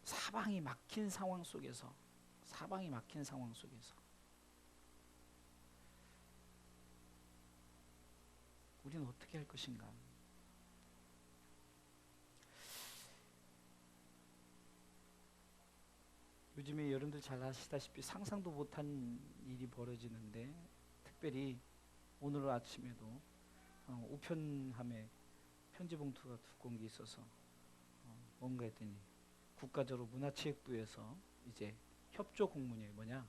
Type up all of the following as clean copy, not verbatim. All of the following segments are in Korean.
사방이 막힌 상황 속에서 우리는 어떻게 할 것인가? 요즘에 여러분들 잘 아시다시피 상상도 못한 일이 벌어지는데, 특별히 오늘 아침에도 우편함에 편지 봉투가 두꺼운 게 있어서 뭔가 했더니 국가적으로 문화체육부에서 이제 협조 공문이 뭐냐,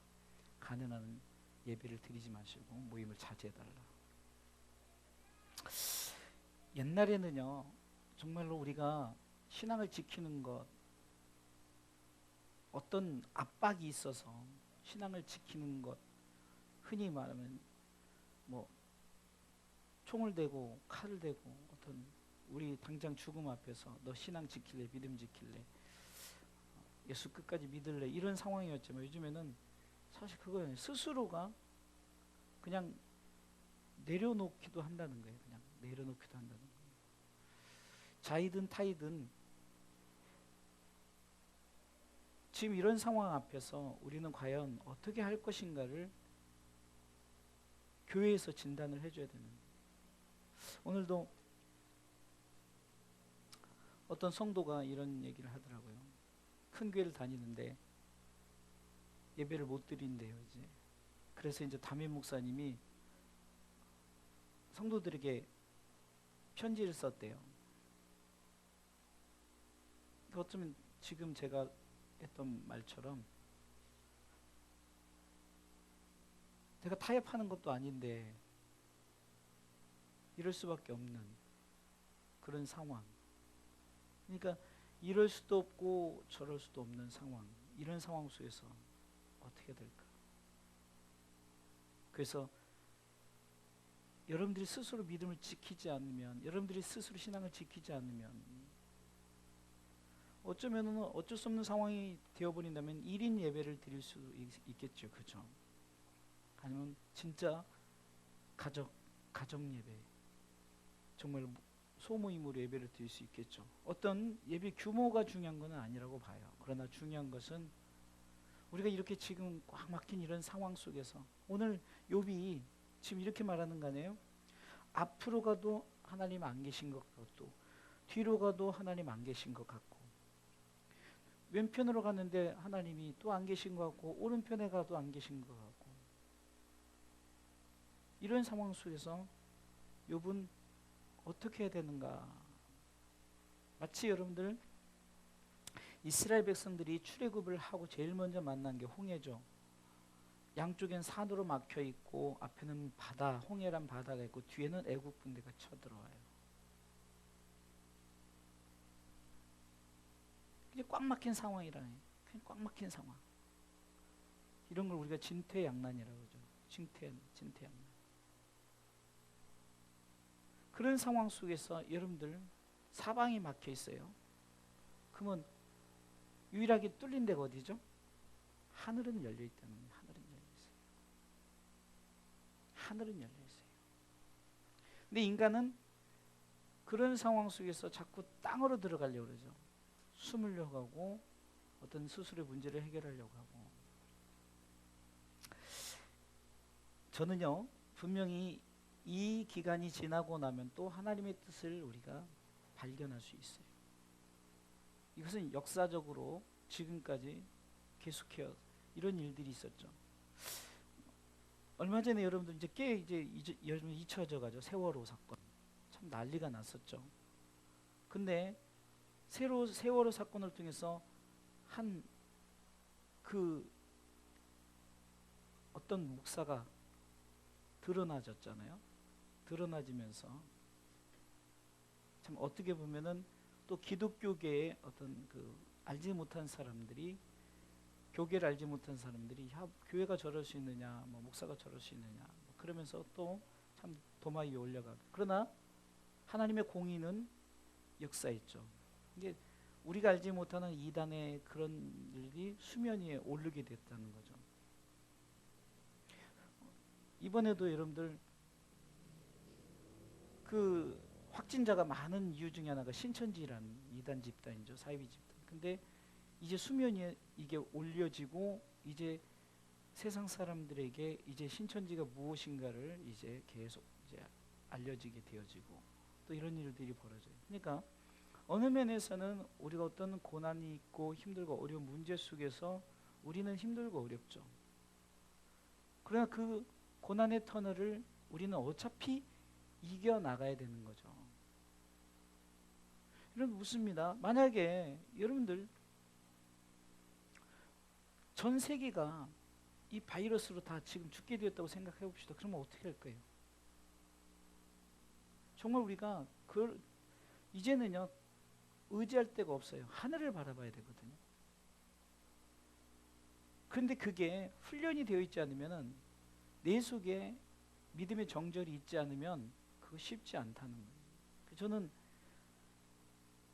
가능한 예배를 드리지 마시고 모임을 자제해달라. 옛날에는요, 정말로 우리가 신앙을 지키는 것, 어떤 압박이 있어서 신앙을 지키는 것, 흔히 말하면 뭐 총을 대고 칼을 대고 어떤 우리 당장 죽음 앞에서 너 신앙 지킬래, 믿음 지킬래, 예수 끝까지 믿을래, 이런 상황이었지만 요즘에는 사실 그거는 스스로가 그냥 내려놓기도 한다는 거예요. 그냥 내려놓기도 한다는 거예요. 자이든 타이든 지금 이런 상황 앞에서 우리는 과연 어떻게 할 것인가를 교회에서 진단을 해줘야 되는 거예요. 오늘도 어떤 성도가 이런 얘기를 하더라고요. 큰 교회를 다니는데 예배를 못 드린대요, 이제. 그래서 이제 담임 목사님이 성도들에게 편지를 썼대요. 어쩌면 지금 제가 했던 말처럼 내가 타협하는 것도 아닌데 이럴 수밖에 없는 그런 상황. 그러니까 이럴 수도 없고 저럴 수도 없는 상황. 이런 상황 속에서 어떻게 될까? 그래서 여러분들이 스스로 믿음을 지키지 않으면, 여러분들이 스스로 신앙을 지키지 않으면 어쩌면 어쩔 수 없는 상황이 되어버린다면 1인 예배를 드릴 수 있겠죠. 그죠? 아니면 진짜 가정 예배, 정말 소모임으로 예배를 드릴 수 있겠죠. 어떤 예배 규모가 중요한 건 아니라고 봐요. 그러나 중요한 것은 우리가 이렇게 지금 꽉 막힌 이런 상황 속에서 오늘 욥이 지금 이렇게 말하는 거 아니에요? 앞으로 가도 하나님 안 계신 것 같고, 뒤로 가도 하나님 안 계신 것 같고, 왼편으로 갔는데 하나님이 또 안 계신 것 같고, 오른편에 가도 안 계신 것 같고, 이런 상황 속에서 욥은 어떻게 해야 되는가? 마치 여러분들 이스라엘 백성들이 출애굽을 하고 제일 먼저 만난 게 홍해죠. 양쪽엔 산으로 막혀 있고 앞에는 바다, 홍해란 바다가 있고 뒤에는 애국 군대가 쳐들어와요. 그게 꽉 막힌 상황이라네. 그냥 꽉 막힌 상황. 이런 걸 우리가 진퇴양난이라고 그러죠. 진퇴양난. 그런 상황 속에서 여러분들 사방이 막혀 있어요. 그러면 유일하게 뚫린 데가 어디죠? 하늘은 열려 있다는 거예요. 하늘은 열려 있어요. 근데 인간은 그런 상황 속에서 자꾸 땅으로 들어가려고 그러죠. 숨으려고 하고 어떤 스스로의 문제를 해결하려고 하고. 저는요, 분명히 이 기간이 지나고 나면 또 하나님의 뜻을 우리가 발견할 수 있어요. 이것은 역사적으로 지금까지 계속해요. 이런 일들이 있었죠. 얼마 전에 여러분들 이제 여러분 잊혀져 가죠. 세월호 사건. 참 난리가 났었죠. 근데 세월호 사건을 통해서 한 그 어떤 목사가 드러나졌잖아요. 드러나지면서 참 어떻게 보면은 또 기독교계의 어떤 그 알지 못한 사람들이, 교계를 알지 못한 사람들이 야, 교회가 저럴 수 있느냐, 뭐 목사가 저럴 수 있느냐, 뭐 그러면서 또 참 도마 위에 올려가고. 그러나 하나님의 공의는 역사했죠. 이게 우리가 알지 못하는 이단의 그런 일이 수면 위에 오르게 됐다는 거죠. 이번에도 여러분들 그 확진자가 많은 이유 중에 하나가 신천지라는 이단 집단이죠. 사이비 집단. 근데 이제 수면이 이게 올려지고 이제 세상 사람들에게 이제 신천지가 무엇인가를 이제 계속 이제 알려지게 되어지고 또 이런 일들이 벌어져요. 그러니까 어느 면에서는 우리가 어떤 고난이 있고 힘들고 어려운 문제 속에서 우리는 힘들고 어렵죠. 그러나 그 고난의 터널을 우리는 어차피 이겨나가야 되는 거죠. 여러분 묻습니다. 만약에 여러분들 전 세계가 이 바이러스로 다 지금 죽게 되었다고 생각해 봅시다. 그러면 어떻게 할 거예요? 정말 우리가 이제는요 의지할 데가 없어요. 하늘을 바라봐야 되거든요. 그런데 그게 훈련이 되어 있지 않으면은 내 속에 믿음의 정절이 있지 않으면 그거 쉽지 않다는 거예요. 저는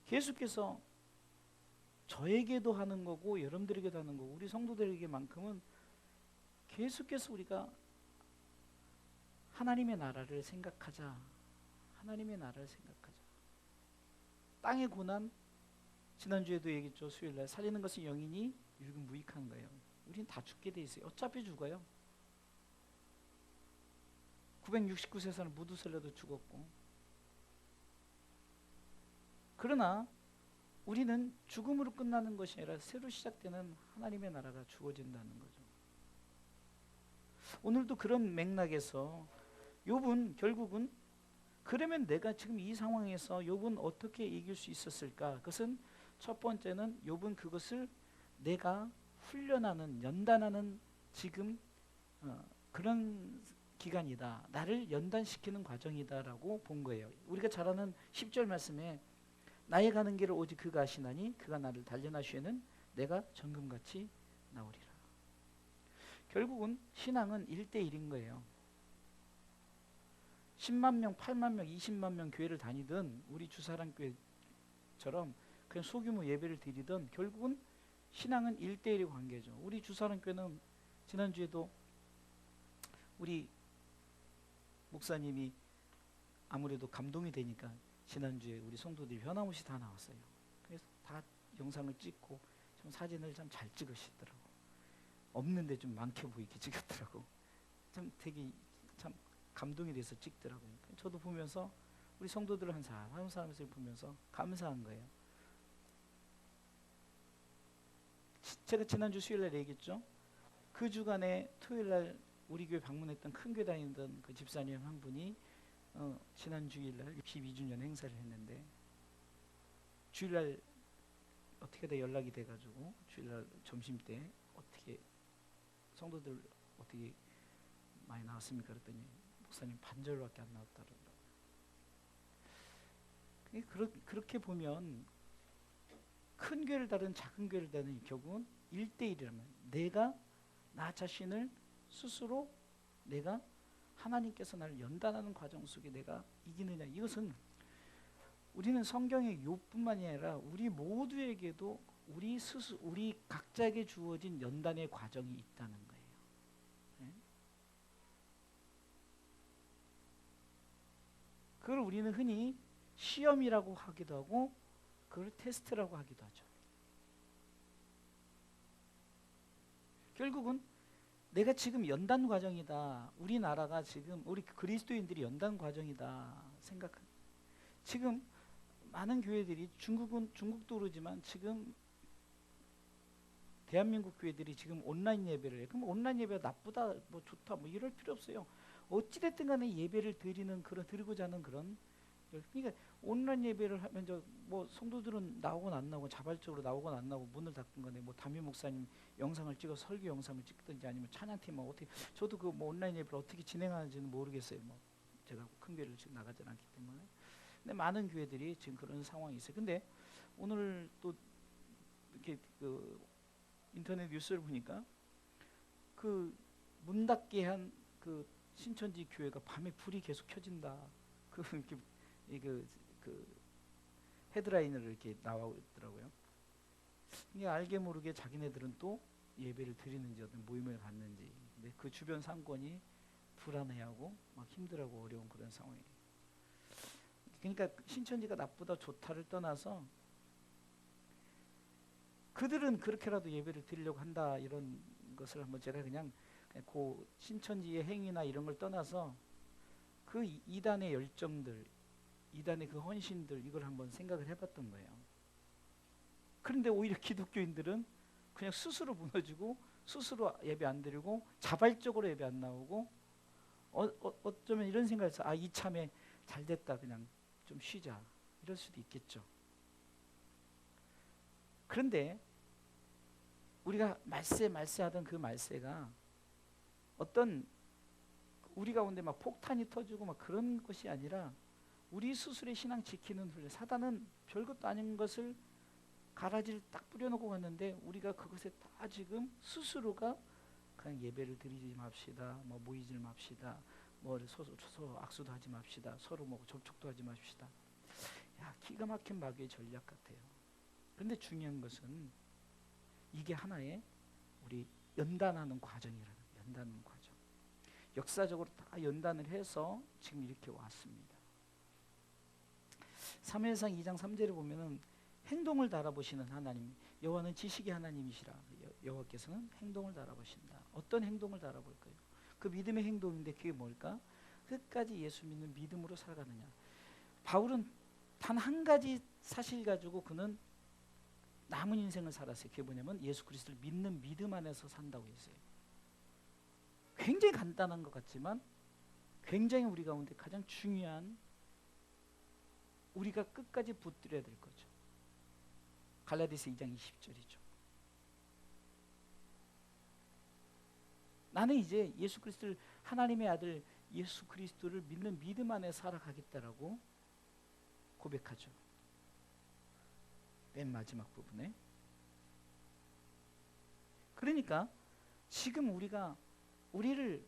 계속해서 저에게도 하는 거고 여러분들에게도 하는 거고 우리 성도들에게만큼은 계속해서 우리가 하나님의 나라를 생각하자. 하나님의 나라를 생각하자. 땅의 고난 지난주에도 얘기했죠. 수요일날 살리는 것은 영이니 육은 무익한 거예요. 우린 다 죽게 돼 있어요. 어차피 죽어요. 969세사는 무드 설려도 죽었고 그러나 우리는 죽음으로 끝나는 것이 아니라 새로 시작되는 하나님의 나라가 주어진다는 거죠. 오늘도 그런 맥락에서 욥은 결국은 그러면 내가 지금 이 상황에서 욥은 어떻게 이길 수 있었을까? 그것은 첫 번째는 욥은 그것을 내가 훈련하는 연단하는 지금 그런 기간이다. 나를 연단시키는 과정이다라고 본 거예요. 우리가 잘 아는 10절 말씀에 나의 가는 길을 오직 그가 아시나니 그가 나를 단련하시에는 내가 정금같이 나오리라. 결국은 신앙은 1대1인 거예요. 10만 명, 8만 명, 20만 명 교회를 다니든 우리 주사랑교회처럼 그냥 소규모 예배를 드리든 결국은 신앙은 1대1의 관계죠. 우리 주사랑교회는 지난주에도 우리 목사님이 아무래도 감동이 되니까 지난주에 우리 성도들이 변함없이 다 나왔어요. 그래서 다 영상을 찍고 좀 사진을 참 잘 찍으시더라고. 없는데 좀 많게 보이게 찍었더라고. 좀 되게 참 감동이 돼서 찍더라고요. 저도 보면서 우리 성도들 한 사람을 보면서 감사한 거예요. 제가 지난주 수요일날 얘기했죠. 그 주간에 토요일날 우리 교회 방문했던 큰 교회 다니던 그 집사님 한 분이 지난 주일날 62주년 행사를 했는데 주일날 어떻게든 연락이 돼가지고 주일날 점심때 어떻게 성도들 어떻게 많이 나왔습니까? 그랬더니 목사님 반절밖에 안 나왔다 그러더라고요. 그렇게 보면 큰 교회를 다른 작은 교회를 다른 결국은 1대1이라면 내가 나 자신을 스스로 내가 하나님께서 나를 연단하는 과정 속에 내가 이기느냐 이것은 우리는 성경의 욥뿐만이 아니라 우리 모두에게도 우리 각자에게 주어진 연단의 과정이 있다는 거예요. 네? 그걸 우리는 흔히 시험이라고 하기도 하고 그걸 테스트라고 하기도 하죠. 결국은 내가 지금 연단 과정이다. 우리나라가 지금 우리 그리스도인들이 연단 과정이다 생각. 지금 많은 교회들이 중국도 그러지만 지금 대한민국 교회들이 지금 온라인 예배를 해. 그럼 온라인 예배가 나쁘다, 뭐 좋다, 뭐 이럴 필요 없어요. 어찌됐든 간에 예배를 드리고자 하는 그런. 그러니까 온라인 예배를 하면 뭐 성도들은 나오건 안 나오고 자발적으로 나오건 안 나오고 문을 닫는 거네. 뭐 담임 목사님 영상을 찍어 설교 영상을 찍든지 아니면 찬양팀은 어떻게 저도 그 뭐 온라인 예배를 어떻게 진행하는지는 모르겠어요. 뭐 제가 큰 교회를 지금 나가진 않기 때문에. 근데 많은 교회들이 지금 그런 상황이 있어요. 근데 오늘 또 이렇게 그 인터넷 뉴스를 보니까 그 문 닫게 한 그 신천지 교회가 밤에 불이 계속 켜진다. 이렇게 그 헤드라인을 이렇게 나오더라고요. 이게 알게 모르게 자기네들은 또 예배를 드리는지 어떤 모임을 갖는지, 근데 그 주변 상권이 불안해하고 막 힘들하고 어려운 그런 상황이에요. 그러니까 신천지가 나쁘다 좋다를 떠나서 그들은 그렇게라도 예배를 드리려고 한다, 이런 것을 한번 제가 그냥 그 신천지의 행위나 이런 걸 떠나서 그 이단의 열정들, 이단의 그 헌신들, 이걸 한번 생각을 해봤던 거예요. 그런데 오히려 기독교인들은 그냥 스스로 무너지고 스스로 예배 안 드리고 자발적으로 예배 안 나오고, 어쩌면 이런 생각을 해서 이참에 잘 됐다, 그냥 좀 쉬자, 이럴 수도 있겠죠. 그런데 우리가 말세하던 그 말세가 어떤 우리 가운데 막 폭탄이 터지고 막 그런 것이 아니라 우리 스스로의 신앙 지키는 훈련. 사단은 별것도 아닌 것을 가라지를 딱 뿌려놓고 갔는데 우리가 그것에 다 지금 스스로가 그냥 예배를 드리지 맙시다, 뭐 모이지 맙시다, 뭐 서로 악수도 하지 맙시다, 서로 뭐 접촉도 하지 맙시다. 야, 기가 막힌 마귀의 전략 같아요. 그런데 중요한 것은 이게 하나의 우리 연단하는 과정이라는 거예요. 연단하는 과정. 역사적으로 다 연단을 해서 지금 이렇게 왔습니다. 사무엘상 2장 3절에 보면은 행동을 달아보시는 하나님, 여호와는 지식의 하나님이시라. 여호와께서는 행동을 달아보신다. 어떤 행동을 달아볼까요? 그 믿음의 행동인데 그게 뭘까? 끝까지 예수 믿는 믿음으로 살아가느냐. 바울은 단 한 가지 사실 가지고 그는 남은 인생을 살았어요. 그게 뭐냐면 예수 그리스도를 믿는 믿음 안에서 산다고 했어요. 굉장히 간단한 것 같지만 굉장히 우리 가운데 가장 중요한, 우리가 끝까지 붙들어야 될 거죠. 갈라디아서 2장 20절이죠. 나는 이제 예수 그리스도를, 하나님의 아들 예수 그리스도를 믿는 믿음 안에 살아가겠다라고 고백하죠. 맨 마지막 부분에. 그러니까 지금 우리를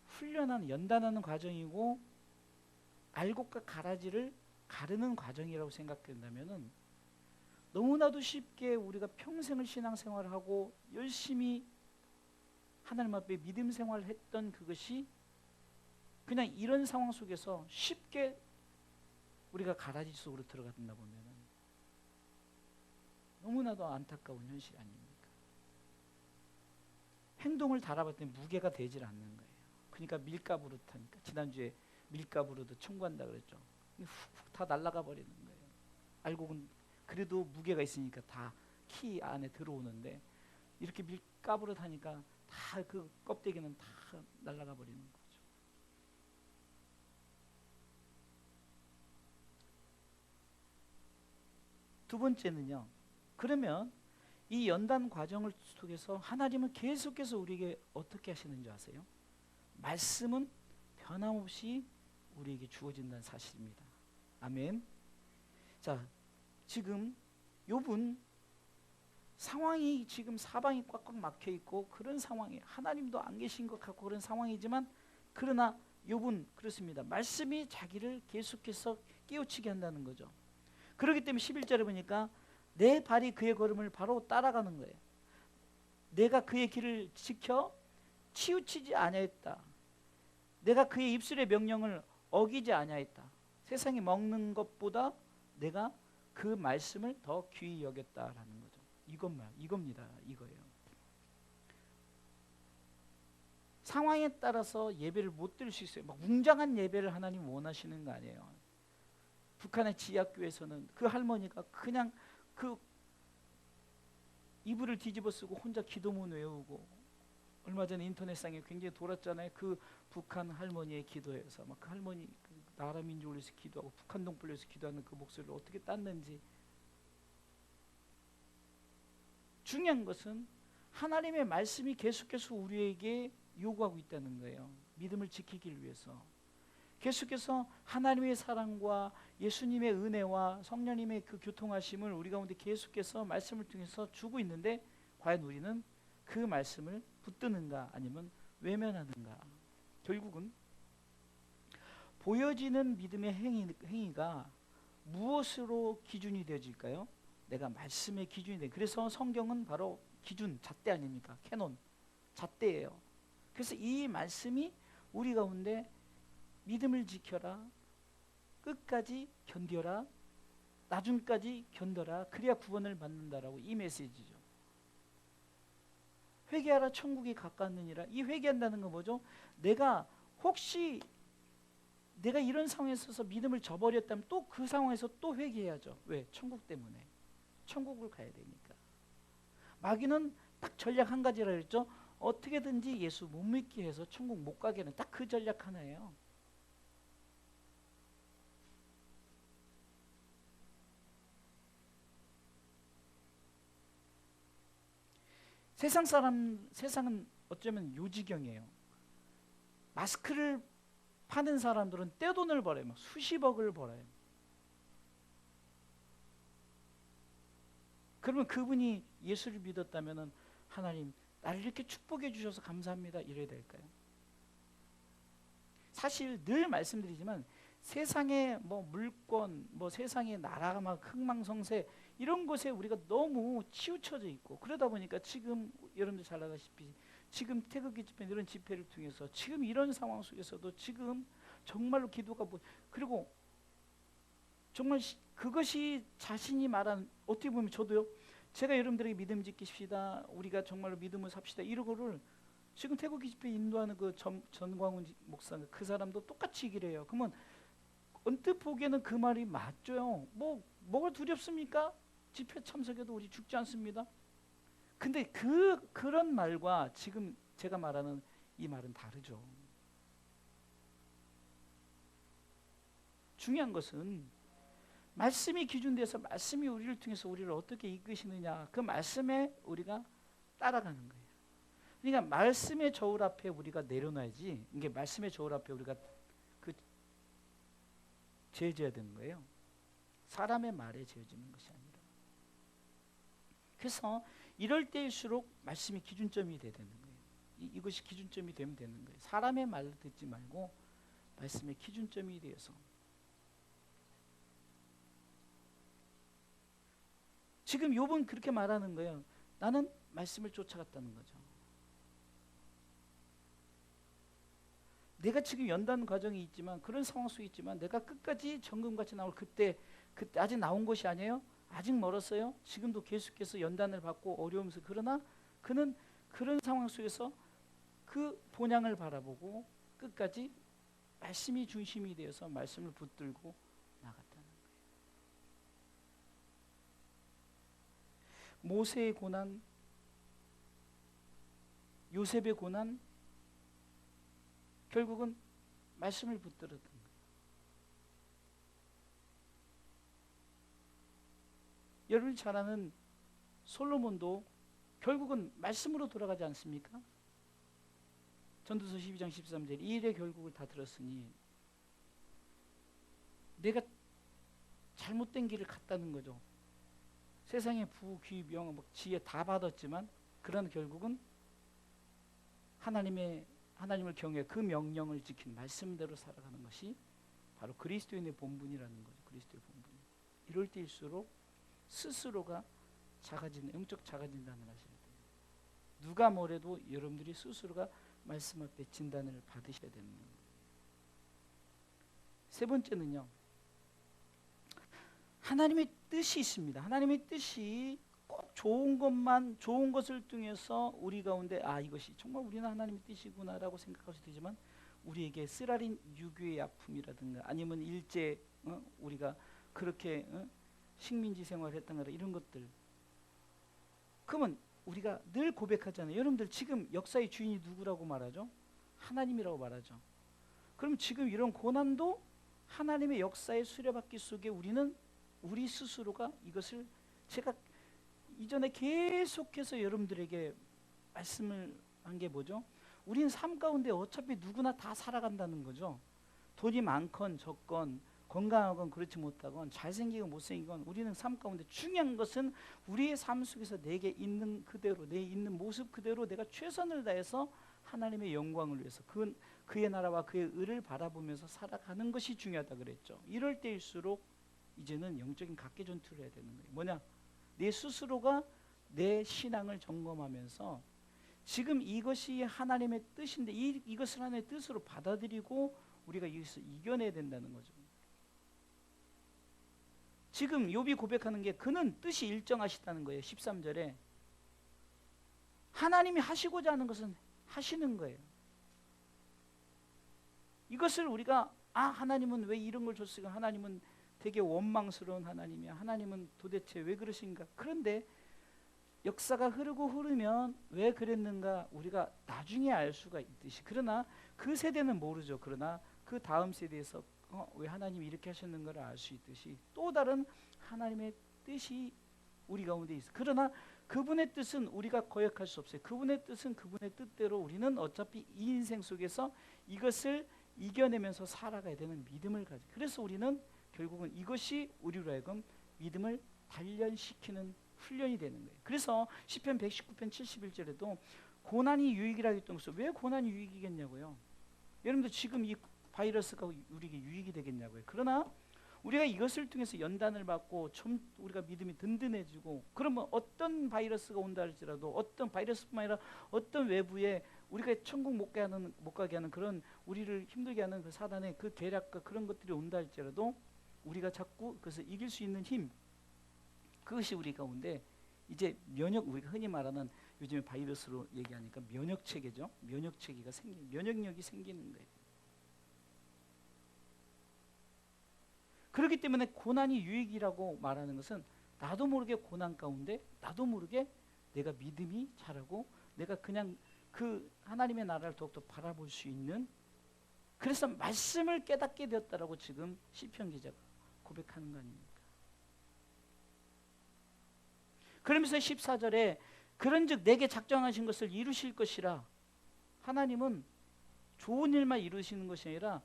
훈련하는, 연단하는 과정이고 알곡과 가라지를 가르는 과정이라고 생각된다면은 너무나도 쉽게 우리가 평생을 신앙생활을 하고 열심히 하나님 앞에 믿음 생활을 했던 그것이 그냥 이런 상황 속에서 쉽게 우리가 가라지 속으로 들어간다 보면은 너무나도 안타까운 현실 아닙니까? 행동을 달아봤더니 무게가 되질 않는 거예요. 그러니까 밀가부로 타니까, 지난주에 밀가부로도 청구한다 그랬죠. 훅훅 다 날아가 버리는 거예요. 알고 보면 그래도 무게가 있으니까 다 키 안에 들어오는데 이렇게 밀가부로 타니까 다 그 껍데기는 다 날아가 버리는 거죠. 두 번째는요. 그러면 이 연단 과정을 속에서 하나님은 계속해서 우리에게 어떻게 하시는 줄 아세요? 말씀은 변함없이 우리에게 주어진다는 사실입니다. 아멘. 자, 지금 욥은 상황이 지금 사방이 꽉꽉 막혀 있고 그런 상황이에요. 하나님도 안 계신 것 같고 그런 상황이지만, 그러나 욥은 그렇습니다. 말씀이 자기를 계속해서 깨우치게 한다는 거죠. 그렇기 때문에 11절에 보니까 내 발이 그의 걸음을 바로 따라가는 거예요. 내가 그의 길을 지켜 치우치지 아니하였다. 내가 그의 입술의 명령을 어기지 아니하였다. 세상이 먹는 것보다 내가 그 말씀을 더 귀히 여겼다라는 거죠. 이겁니다. 이거예요. 상황에 따라서 예배를 못 드릴 수 있어요. 막 웅장한 예배를 하나님 원하시는 거 아니에요. 북한의 지하교에서는 그 할머니가 그냥 그 이불을 뒤집어 쓰고 혼자 기도문 외우고, 얼마 전에 인터넷상에 굉장히 돌았잖아요. 그 북한 할머니의 기도에서 막 그 할머니 나라 민족을 위해서 기도하고 북한 동포를 위해서 기도하는 그 목소리를 어떻게 땄는지. 중요한 것은 하나님의 말씀이 계속해서 우리에게 요구하고 있다는 거예요. 믿음을 지키기 위해서 계속해서 하나님의 사랑과 예수님의 은혜와 성령님의 그 교통하심을 우리 가운데 계속해서 말씀을 통해서 주고 있는데, 과연 우리는 그 말씀을 붙드는가 아니면 외면하는가. 결국은 보여지는 믿음의 행위가 무엇으로 기준이 되어질까요? 내가 말씀의 기준이 돼. 그래서 성경은 바로 기준, 잣대 아닙니까? 캐논, 잣대예요. 그래서 이 말씀이 우리 가운데 믿음을 지켜라, 끝까지 견뎌라, 나중까지 견뎌라. 그래야 구원을 받는다라고 이 메시지죠. 회개하라 천국이 가까웠느니라. 이 회개한다는 건 뭐죠? 내가 혹시 내가 이런 상황에 있어서 믿음을 저버렸다면 또 그 상황에서 또 회개해야죠. 왜? 천국 때문에. 천국을 가야 되니까. 마귀는 딱 전략 한 가지라 그랬죠. 어떻게든지 예수 못 믿게 해서 천국 못 가게 하는 딱 그 전략 하나예요. 세상은 어쩌면 요지경이에요. 마스크를 파는 사람들은 떼돈을 벌어요. 수십억을 벌어요. 그러면 그분이 예수를 믿었다면 하나님 나를 이렇게 축복해 주셔서 감사합니다 이래야 될까요? 사실 늘 말씀드리지만 세상의 뭐 물권, 뭐 세상의 나라가 막 흥망성쇠 이런 것에 우리가 너무 치우쳐져 있고 그러다 보니까 지금 여러분들 잘 알다시피 지금 태극기 집회 이런 집회를 통해서 지금 이런 상황 속에서도 지금 정말로 기도가 그리고 정말 그것이 자신이 말한 어떻게 보면 저도요. 제가 여러분들에게 믿음 지키십시다. 우리가 정말로 믿음을 삽시다. 이런 거를 지금 태극기 집회 인도하는 그 전광훈 목사 그 사람도 똑같이 얘기를 해요. 그러면 언뜻 보기에는 그 말이 맞죠. 뭐가 두렵습니까? 집회 참석해도 우리 죽지 않습니다. 근데 그런 말과 지금 제가 말하는 이 말은 다르죠. 중요한 것은 말씀이 기준돼서 말씀이 우리를 통해서 우리를 어떻게 이끄시느냐 그 말씀에 우리가 따라가는 거예요. 그러니까 말씀의 저울 앞에 우리가 내려놔야지 이게 말씀의 저울 앞에 우리가 재져야 되는 거예요. 사람의 말에 재어지는 것이 아니라. 그래서 이럴 때일수록 말씀이 기준점이 돼야 되는 거예요. 이것이 기준점이 되면 되는 거예요. 사람의 말을 듣지 말고 말씀의 기준점이 되어서 지금 욥은 그렇게 말하는 거예요. 나는 말씀을 쫓아갔다는 거죠. 내가 지금 연단 과정이 있지만 그런 상황 속에 있지만 내가 끝까지 정금같이 나올 그때 아직 나온 것이 아니에요. 아직 멀었어요. 지금도 계속해서 연단을 받고 어려우면서 그러나 그는 그런 상황 속에서 그 본향을 바라보고 끝까지 말씀이 중심이 되어서 말씀을 붙들고 나갔다는 거예요. 모세의 고난, 요셉의 고난 결국은 말씀을 붙들었던 거예요. 여러분이 잘 아는 솔로몬도 결국은 말씀으로 돌아가지 않습니까? 전도서 12장 13절 이 일의 결국을 다 들었으니 내가 잘못된 길을 갔다는 거죠. 세상의 부, 귀, 명, 지혜 다 받았지만 그런 결국은 하나님을 경외 그 명령을 지킨 말씀대로 살아가는 것이 바로 그리스도인의 본분이라는 거죠. 그리스도의 본분. 이럴 때일수록 스스로가 작아지는 영적 작아진다는 하셔야 돼요. 누가 뭐래도 여러분들이 스스로가 말씀 앞에 진단을 받으셔야 되는 거예요. 세 번째는요. 하나님의 뜻이 있습니다. 하나님의 뜻이 꼭 좋은 것을 통해서 우리 가운데 이것이 정말 우리는 하나님의 뜻이구나라고 생각할 수도 되지만 우리에게 쓰라린 유교의 아픔이라든가 아니면 일제 우리가 그렇게 식민지 생활했던 거라 이런 것들 그러면 우리가 늘 고백하잖아요. 여러분들 지금 역사의 주인이 누구라고 말하죠? 하나님이라고 말하죠. 그럼 지금 이런 고난도 하나님의 역사의 수레바퀴 속에 우리 스스로가 이것을 제가 이전에 계속해서 여러분들에게 말씀을 한 게 뭐죠? 우리는 삶 가운데 어차피 누구나 다 살아간다는 거죠. 돈이 많건 적건 건강하건 그렇지 못하건 잘생기건 못생기건 우리는 삶 가운데 중요한 것은 우리의 삶 속에서 내게 있는 그대로 내 있는 모습 그대로 내가 최선을 다해서 하나님의 영광을 위해서 그의 나라와 그의 의를 바라보면서 살아가는 것이 중요하다 그랬죠. 이럴 때일수록 이제는 영적인 각개전투를 해야 되는 거예요. 뭐냐? 내 스스로가 내 신앙을 점검하면서 지금 이것이 하나님의 뜻인데 이것을 하나님의 뜻으로 받아들이고 우리가 이것을 이겨내야 된다는 거죠. 지금 욥이 고백하는 게 그는 뜻이 일정하시다는 거예요. 13절에 하나님이 하시고자 하는 것은 하시는 거예요. 이것을 우리가 하나님은 왜 이런 걸 줬을까? 하나님은 되게 원망스러운 하나님이야. 하나님은 도대체 왜 그러신가? 그런데 역사가 흐르면 왜 그랬는가 우리가 나중에 알 수가 있듯이, 그러나 그 세대는 모르죠. 그러나 그 다음 세대에서 왜 하나님이 이렇게 하셨는가를 알 수 있듯이 또 다른 하나님의 뜻이 우리 가운데 있어. 그러나 그분의 뜻은 우리가 거역할 수 없어요. 그분의 뜻은 그분의 뜻대로 우리는 어차피 이 인생 속에서 이것을 이겨내면서 살아가야 되는 믿음을 가져. 그래서 우리는 결국은 이것이 우리로 하여금 믿음을 단련시키는 훈련이 되는 거예요. 그래서 시편 119편 71절에도 고난이 유익이라고 했던 것은, 왜 고난이 유익이겠냐고요. 여러분들 지금 이 바이러스가 우리에게 유익이 되겠냐고요. 그러나 우리가 이것을 통해서 연단을 받고 좀 우리가 믿음이 든든해지고, 그러면 어떤 바이러스가 온다 할지라도, 어떤 바이러스뿐만 아니라 어떤 외부에 우리가 천국 못 가게 하는 그런 우리를 힘들게 하는 그 사단의 그 계략과 그런 것들이 온다 할지라도 우리가 자꾸 그것을 이길 수 있는 힘, 그것이 우리 가운데 이제 우리가 흔히 말하는 요즘에 바이러스로 얘기하니까 면역체계죠. 면역체계가 면역력이 생기는 거예요. 그렇기 때문에 고난이 유익이라고 말하는 것은 나도 모르게 고난 가운데 나도 모르게 내가 믿음이 자라고 내가 그냥 그 하나님의 나라를 더욱더 바라볼 수 있는, 그래서 말씀을 깨닫게 되었다라고 지금 시편 기자가 고백하는 거 아닙니까? 그러면서 14절에 그런즉 내게 작정하신 것을 이루실 것이라, 하나님은 좋은 일만 이루시는 것이 아니라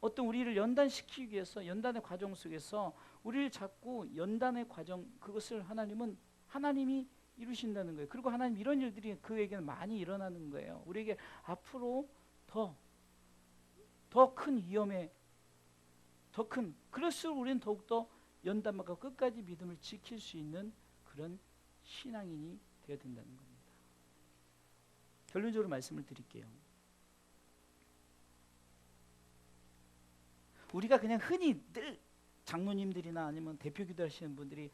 어떤 우리를 연단시키기 위해서 연단의 과정 속에서 우리를 자꾸 연단의 과정, 그것을 하나님이 이루신다는 거예요. 그리고 하나님 이런 일들이 그에게는 많이 일어나는 거예요. 우리에게 앞으로 더 큰 위험에 그럴수록 우리는 더욱더 연단받고 끝까지 믿음을 지킬 수 있는 그런 신앙인이 되어야 된다는 겁니다. 결론적으로 말씀을 드릴게요. 우리가 그냥 흔히 늘 장로님들이나 아니면 대표 기도하시는 분들이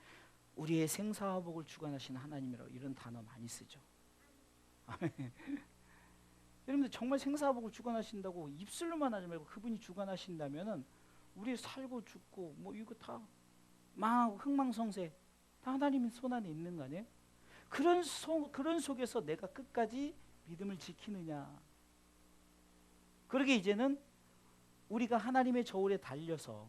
우리의 생사화복을 주관하시는 하나님이라고 이런 단어 많이 쓰죠. 아멘. 여러분들 정말 생사화복을 주관하신다고 입술로만 하지 말고 그분이 주관하신다면은 우리 살고 죽고 뭐 이거 다 망하고 흥망성쇠 다 하나님의 손 안에 있는 거 아니에요? 그런 속에서 내가 끝까지 믿음을 지키느냐. 그러게 이제는 우리가 하나님의 저울에 달려서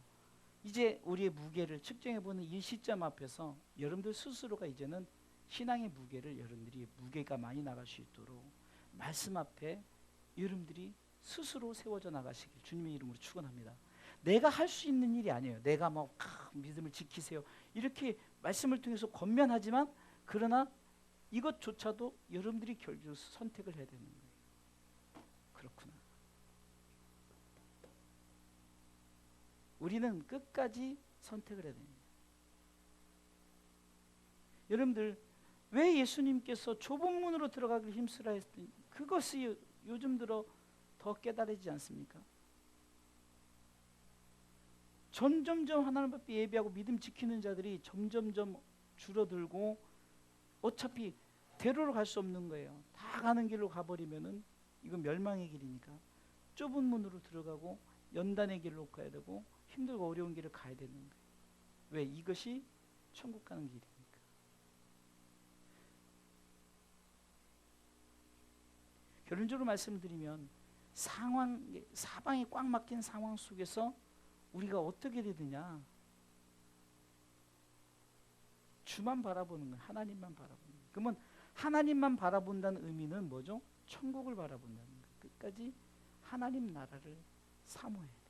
이제 우리의 무게를 측정해보는 이 시점 앞에서 여러분들 스스로가 이제는 신앙의 무게를 여러분들이 무게가 많이 나갈 수 있도록 말씀 앞에 여러분들이 스스로 세워져 나가시길 주님의 이름으로 축원합니다. 내가 할 수 있는 일이 아니에요. 내가 막 믿음을 지키세요 이렇게 말씀을 통해서 권면하지만, 그러나 이것조차도 여러분들이 결국 선택을 해야 되는 거예요. 그렇구나. 우리는 끝까지 선택을 해야 됩니다. 여러분들 왜 예수님께서 좁은 문으로 들어가기를 힘쓰라 했더니 그것이 요즘 들어 더 깨달아지지 않습니까? 점점점 하나님 앞에 예배하고 믿음 지키는 자들이 점점점 줄어들고 어차피 대로로 갈 수 없는 거예요. 다 가는 길로 가버리면은 이건 멸망의 길이니까 좁은 문으로 들어가고 연단의 길로 가야 되고 힘들고 어려운 길을 가야 되는 거예요. 왜? 이것이 천국 가는 길이니까. 결론적으로 말씀드리면 사방이 꽉 막힌 상황 속에서 우리가 어떻게 되느냐? 주만 바라보는 거예요. 하나님만 바라보는 거예요. 그러면 하나님만 바라본다는 의미는 뭐죠? 천국을 바라본다는 거예요. 끝까지 하나님 나라를 사모해야 돼요.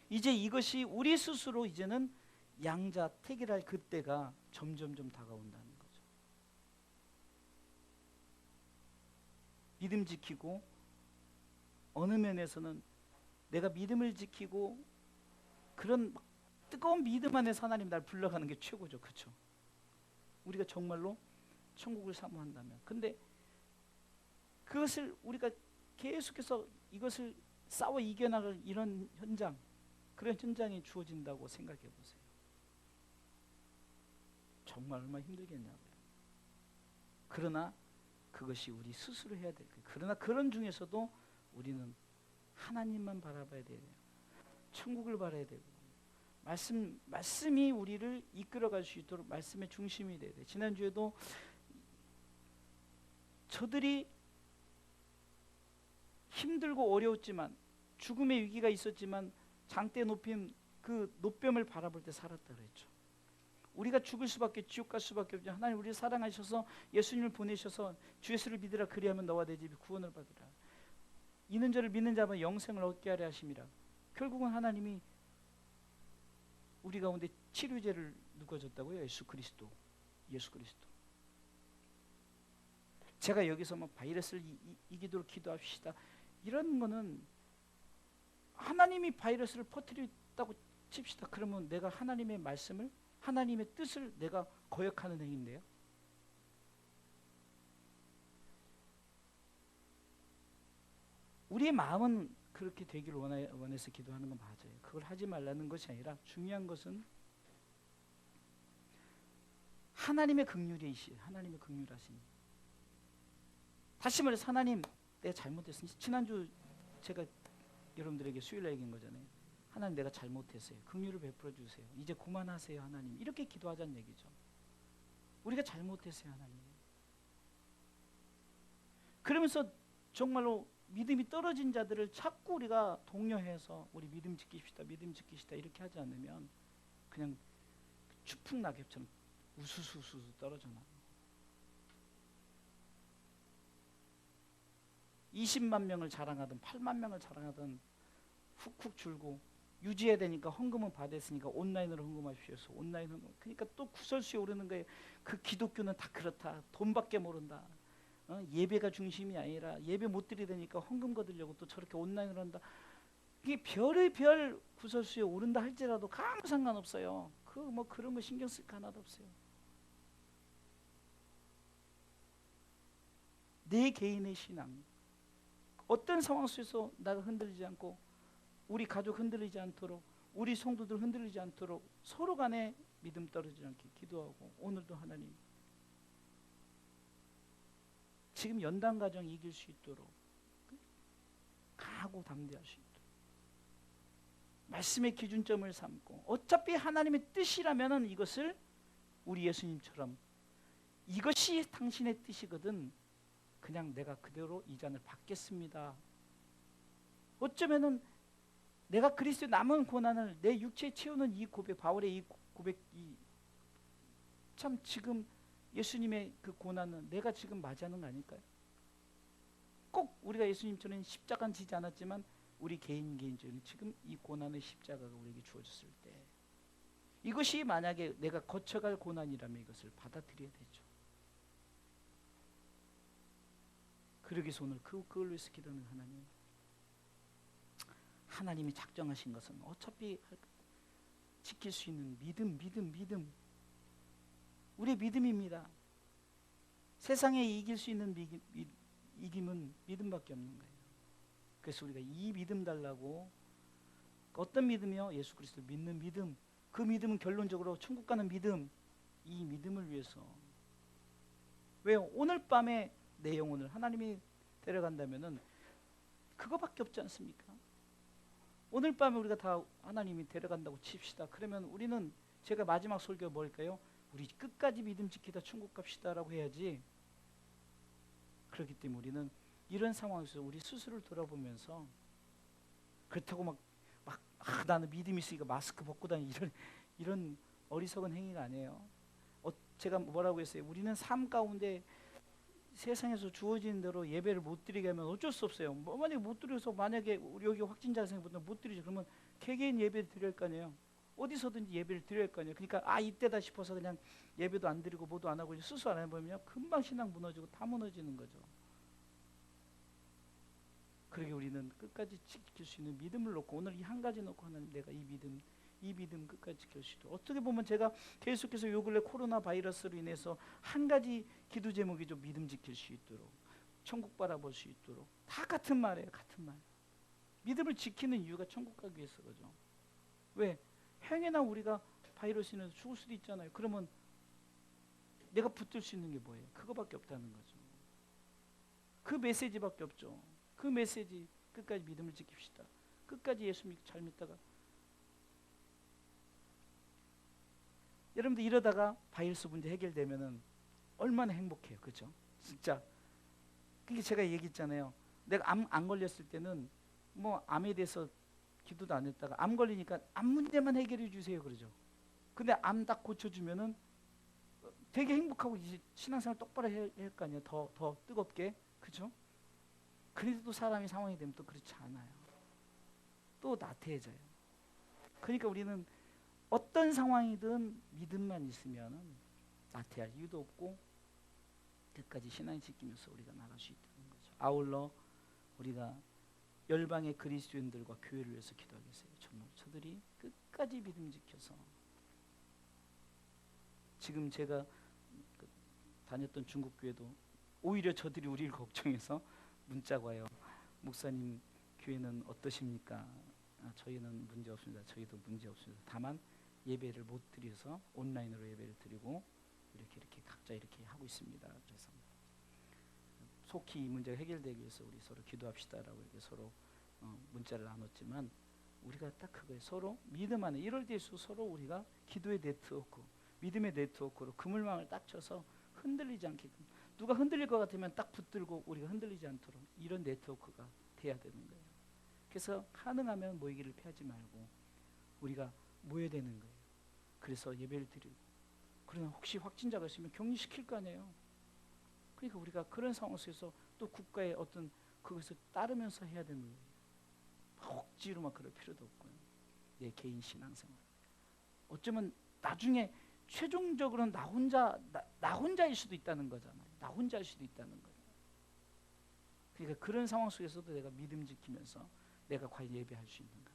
이제 이것이 우리 스스로 이제는 양자택일할 그때가 점점점 다가온다는 거죠. 믿음 지키고 어느 면에서는 내가 믿음을 지키고 그런 뜨거운 믿음 안에서 하나님 날 불러가는 게 최고죠. 그렇죠? 우리가 정말로 천국을 사모한다면. 근데 그것을 우리가 계속해서 이것을 싸워 이겨나갈 이런 현장, 그런 현장이 주어진다고 생각해 보세요. 정말 얼마나 힘들겠냐고요. 그러나 그것이 우리 스스로 해야 될 거예요. 그러나 그런 중에서도 우리는 하나님만 바라봐야 돼요. 천국을 바라야 되고, 말씀이 우리를 이끌어갈 수 있도록 말씀의 중심이 돼야 돼요. 지난주에도 저들이 힘들고 어려웠지만, 죽음의 위기가 있었지만 장대 높임 그 노뱀을 바라볼 때 살았다 그랬죠. 우리가 죽을 수밖에, 지옥 갈 수밖에 없죠. 하나님 우리를 사랑하셔서 예수님을 보내셔서 주 예수를 믿으라, 그리하면 너와 내 집이 구원을 받으라. 이는 저를 믿는 자만 영생을 얻게 하려 하심이라. 결국은 하나님이 우리 가운데 치료제를 누가 줬다고요? 예수 그리스도. 제가 여기서 막 바이러스를 이기도록 기도합시다, 이런 거는 하나님이 바이러스를 퍼뜨렸다고 칩시다. 그러면 내가 하나님의 말씀을, 하나님의 뜻을 내가 거역하는 행위인데요. 우리의 마음은 그렇게 되기를 원해서 기도하는 건 맞아요. 그걸 하지 말라는 것이 아니라 중요한 것은 하나님의 긍휼이시, 하나님의 긍휼하심. 다시 말해서 하나님, 내가 잘못했으니, 지난주 제가 여러분들에게 수요일날 얘기한 거잖아요. 하나님 내가 잘못했어요. 긍휼을 베풀어 주세요. 이제 그만하세요 하나님. 이렇게 기도하자는 얘기죠. 우리가 잘못했어요 하나님. 그러면서 정말로 믿음이 떨어진 자들을 자꾸 우리가 독려해서 우리 믿음 지키시다, 믿음 지키시다 이렇게 하지 않으면 그냥 추풍 낙엽처럼 우수수수 떨어져 나가요. 20만 명을 자랑하던 8만 명을 자랑하던 훅훅 줄고, 유지해야 되니까 헌금은 받았으니까 온라인으로 헌금하십시오. 온라인 헌금. 그러니까 또 구설수에 오르는 거예요. 그 기독교는 다 그렇다. 돈밖에 모른다. 예배가 중심이 아니라 예배 못 드리다니까 헌금 거두려고 또 저렇게 온라인으로 한다. 이게 별의 별 구설수에 오른다 할지라도 아무 상관없어요. 그 뭐 그런 거 신경 쓸 거 하나도 없어요. 내 개인의 신앙, 어떤 상황 속에서 나가 흔들리지 않고, 우리 가족 흔들리지 않도록, 우리 성도들 흔들리지 않도록 서로 간에 믿음 떨어지지 않게 기도하고, 오늘도 하나님 지금 연단 과정 이길 수 있도록 강하고 담대할 수 있도록 말씀의 기준점을 삼고, 어차피 하나님의 뜻이라면은 이것을 우리 예수님처럼 이것이 당신의 뜻이거든 그냥 내가 그대로 이 잔을 받겠습니다. 어쩌면은 내가 그리스도의 남은 고난을 내 육체에 채우는 이 고백, 바울의 이 고백이 참 지금 예수님의 그 고난은 내가 지금 맞이하는 거 아닐까요? 꼭 우리가 예수님처럼 십자가는 지지 않았지만 우리 개인적으로 지금 이 고난의 십자가가 우리에게 주어졌을 때, 이것이 만약에 내가 거쳐갈 고난이라면 이것을 받아들여야 되죠. 그러기 위해서 오늘 그걸 위해서 기도하는 하나님, 하나님이 작정하신 것은 어차피 지킬 수 있는 믿음, 우리의 믿음입니다. 세상에 이길 수 있는 이김은 믿음밖에 없는 거예요. 그래서 우리가 이 믿음 달라고, 어떤 믿음이요? 예수 그리스도 믿는 믿음. 그 믿음은 결론적으로 천국 가는 믿음. 이 믿음을 위해서. 왜요? 오늘 밤에 내 영혼을 하나님이 데려간다면은 그거밖에 없지 않습니까? 오늘 밤에 우리가 다 하나님이 데려간다고 칩시다. 그러면 우리는, 제가 마지막 설교가 뭘까요? 우리 끝까지 믿음 지키다 천국 갑시다라고 해야지. 그렇기 때문에 우리는 이런 상황에서 우리 스스로를 돌아보면서, 그렇다고 나는 믿음이 있으니까 마스크 벗고 다니, 이런 어리석은 행위가 아니에요. 제가 뭐라고 했어요? 우리는 삶 가운데 세상에서 주어진 대로 예배를 못 드리게 하면 어쩔 수 없어요. 만약에 못 드려서, 만약에 우리 여기 확진자 생분들 못 드리죠. 그러면 개개인 예배를 드릴 거 아니에요. 어디서든지 예배를 드릴 거 아니에요. 그러니까 이때다 싶어서 그냥 예배도 안 드리고 뭐도 안 하고 수수 안 해보면 금방 신앙 무너지고 다 무너지는 거죠. 그러게 우리는 끝까지 지킬 수 있는 믿음을 놓고, 오늘 이 한 가지 놓고 하나님, 내가 이 믿음 끝까지 지킬 수 있도록. 어떻게 보면 제가 계속해서 요 근래 코로나 바이러스로 인해서 한 가지 기도 제목이죠. 믿음 지킬 수 있도록, 천국 바라볼 수 있도록. 다 같은 말이에요. 같은 말. 믿음을 지키는 이유가 천국 가기 위해서 그죠. 왜? 행여나 우리가 바이러스 인해서 죽을 수도 있잖아요. 그러면 내가 붙들 수 있는 게 뭐예요? 그거밖에 없다는 거죠. 그 메시지밖에 없죠. 그 메시지 끝까지 믿음을 지킵시다. 끝까지 예수 잘 믿다가 여러분들 이러다가 바이러스 문제 해결되면은 얼마나 행복해요. 그죠? 진짜. 그게 제가 얘기했잖아요. 내가 암 안 걸렸을 때는 뭐 암에 대해서 기도도 안 했다가 암 걸리니까 암 문제만 해결해 주세요 그러죠. 근데 암 딱 고쳐주면은 되게 행복하고 이제 신앙생활 똑바로 해야 할 거 아니에요. 더 뜨겁게. 그죠? 그래도 또 사람이 상황이 되면 또 그렇지 않아요. 또 나태해져요. 그러니까 우리는 어떤 상황이든 믿음만 있으면 나태할 이유도 없고 끝까지 신앙 지키면서 우리가 나갈 수 있다는 거죠. 아울러 우리가 열방의 그리스도인들과 교회를 위해서 기도하겠어요. 정말 저들이 끝까지 믿음 지켜서 지금 제가 다녔던 중국 교회도 오히려 저들이 우리를 걱정해서 문자가 와요. 목사님 교회는 어떠십니까? 저희는 문제 없습니다. 저희도 문제 없습니다. 다만 예배를 못 드려서 온라인으로 예배를 드리고 이렇게 각자 이렇게 하고 있습니다. 그래서 속히 이 문제가 해결되기 위해서 우리 서로 기도합시다라고 이렇게 서로 문자를 나눴지만 우리가 딱 그거예요. 서로 믿음 안에 1월 뒤에서 서로 우리가 기도의 네트워크, 믿음의 네트워크로 그물망을 딱 쳐서 흔들리지 않게끔 누가 흔들릴 것 같으면 딱 붙들고 우리가 흔들리지 않도록 이런 네트워크가 돼야 되는 거예요. 그래서 가능하면 모이기를 피하지 말고 우리가 모여야 되는 거예요. 그래서 예배를 드리고 그러나 혹시 확진자가 있으면 격리시킬 거 아니에요. 그러니까 우리가 그런 상황 속에서 또 국가의 어떤 그것을 따르면서 해야 되는 거예요. 억지로 막 그럴 필요도 없고요. 내 개인 신앙생활. 어쩌면 나중에 최종적으로는 나 혼자일 수도 있다는 거잖아요. 나 혼자일 수도 있다는 거예요. 그러니까 그런 상황 속에서도 내가 믿음 지키면서 내가 과연 예배할 수 있는가?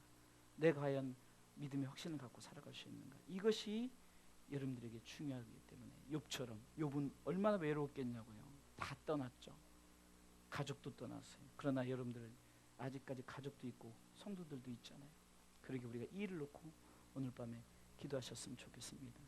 내가 과연 믿음의 확신을 갖고 살아갈 수 있는가? 이것이 여러분들에게 중요하기 때문에 욥처럼 욥은 얼마나 외로웠겠냐고요. 다 떠났죠. 가족도 떠났어요. 그러나 여러분들 아직까지 가족도 있고 성도들도 있잖아요. 그러게 우리가 이 일을 놓고 오늘 밤에 기도하셨으면 좋겠습니다.